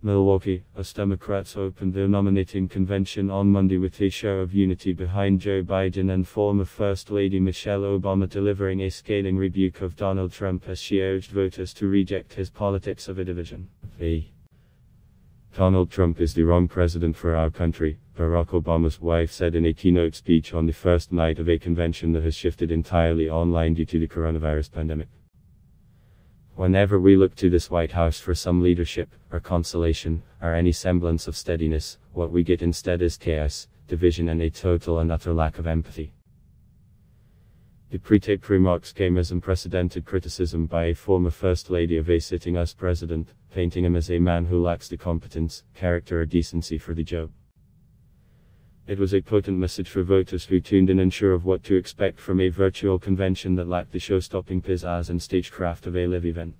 Milwaukee, US Democrats opened their nominating convention on Monday with a show of unity behind Joe Biden and former First Lady Michelle Obama delivering a scathing rebuke of Donald Trump as she urged voters to reject his politics of a division. Donald Trump is the wrong president for our country, Barack Obama's wife said in a keynote speech on the first night of a convention that has shifted entirely online due to the coronavirus pandemic. Whenever we look to this White House for some leadership, or consolation, or any semblance of steadiness, what we get instead is chaos, division and a total and utter lack of empathy. The pre-taped remarks came as unprecedented criticism by a former First Lady of a sitting US president, painting him as a man who lacks the competence, character or decency for the job. It was a potent message for voters who tuned in unsure of what to expect from a virtual convention that lacked the show-stopping pizzazz and stagecraft of a live event.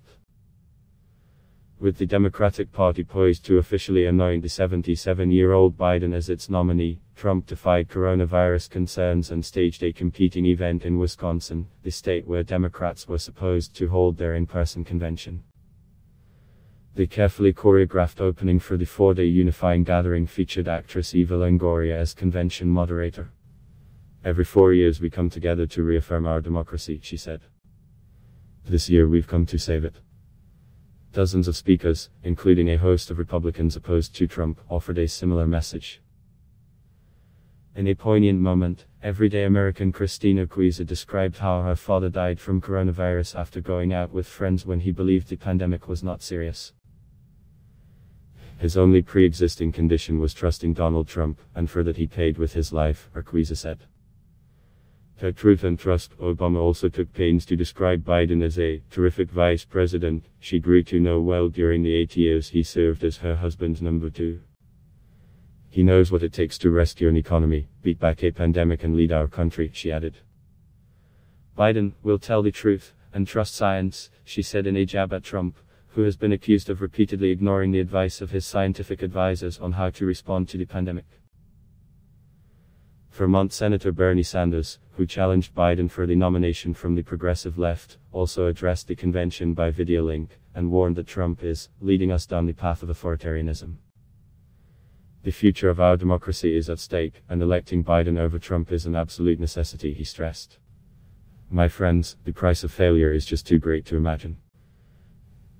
With the Democratic Party poised to officially anoint the 77-year-old Biden as its nominee, Trump defied coronavirus concerns and staged a competing event in Wisconsin, the state where Democrats were supposed to hold their in-person convention. The carefully choreographed opening for the four-day unifying gathering featured actress Eva Longoria as convention moderator. "Every 4 years we come together to reaffirm our democracy," she said. "This year we've come to save it." Dozens of speakers, including a host of Republicans opposed to Trump, offered a similar message. In a poignant moment, everyday American Christina Cuisa described how her father died from coronavirus after going out with friends when he believed the pandemic was not serious. His only pre-existing condition was trusting Donald Trump, and for that he paid with his life, Cuisa said. Her truth and trust. Obama also took pains to describe Biden as a terrific vice president she grew to know well during the 8 years he served as her husband's number two. "He knows what it takes to rescue an economy, beat back a pandemic and lead our country," she added. "Biden will tell the truth, and trust science," she said in a jab at Trump, who has been accused of repeatedly ignoring the advice of his scientific advisors on how to respond to the pandemic. Vermont Senator Bernie Sanders, who challenged Biden for the nomination from the progressive left, also addressed the convention by video link, and warned that Trump is leading us down the path of authoritarianism. "The future of our democracy is at stake, and electing Biden over Trump is an absolute necessity," he stressed. "My friends, the price of failure is just too great to imagine."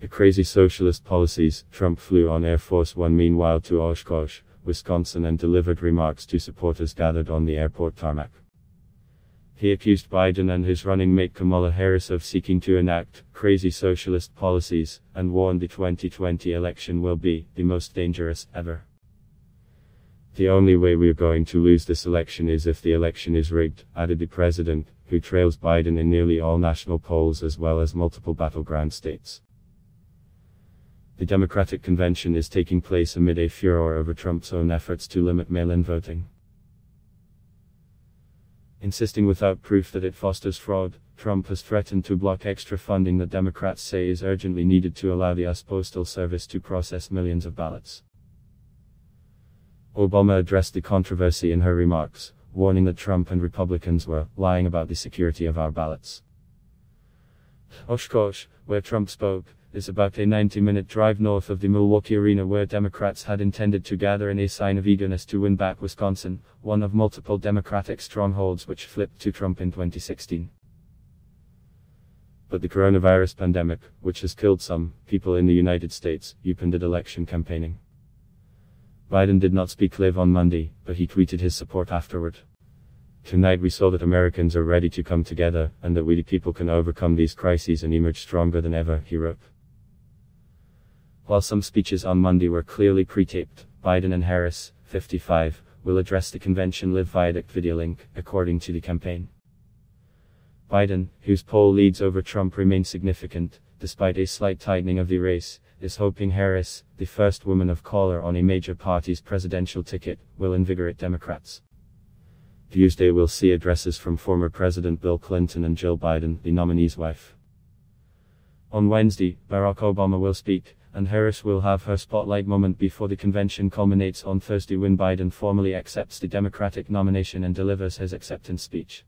The crazy socialist policies. Trump flew on Air Force One meanwhile to Oshkosh, Wisconsin and delivered remarks to supporters gathered on the airport tarmac. He accused Biden and his running mate Kamala Harris of seeking to enact crazy socialist policies, and warned the 2020 election will be the most dangerous ever. "The only way we're going to lose this election is if the election is rigged," added the president, who trails Biden in nearly all national polls as well as multiple battleground states. The Democratic convention is taking place amid a furor over Trump's own efforts to limit mail-in voting. Insisting without proof that it fosters fraud, Trump has threatened to block extra funding that Democrats say is urgently needed to allow the US Postal Service to process millions of ballots. Obama addressed the controversy in her remarks, warning that Trump and Republicans were lying about the security of our ballots. Oshkosh, where Trump spoke, is about a 90-minute drive north of the Milwaukee arena where Democrats had intended to gather in a sign of eagerness to win back Wisconsin, one of multiple Democratic strongholds which flipped to Trump in 2016. But the coronavirus pandemic, which has killed some people in the United States, upended election campaigning. Biden did not speak live on Monday, but he tweeted his support afterward. "Tonight we saw that Americans are ready to come together, and that we the people can overcome these crises and emerge stronger than ever," he wrote. While some speeches on Monday were clearly pre-taped, Biden and Harris, 55, will address the convention live via video link, according to the campaign. Biden, whose poll leads over Trump remain significant, despite a slight tightening of the race, is hoping Harris, the first woman of color on a major party's presidential ticket, will invigorate Democrats. Tuesday will see addresses from former President Bill Clinton and Jill Biden, the nominee's wife. On Wednesday, Barack Obama will speak, and Harris will have her spotlight moment before the convention culminates on Thursday when Biden formally accepts the Democratic nomination and delivers his acceptance speech.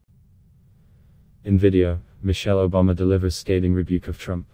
In video, Michelle Obama delivers scathing rebuke of Trump.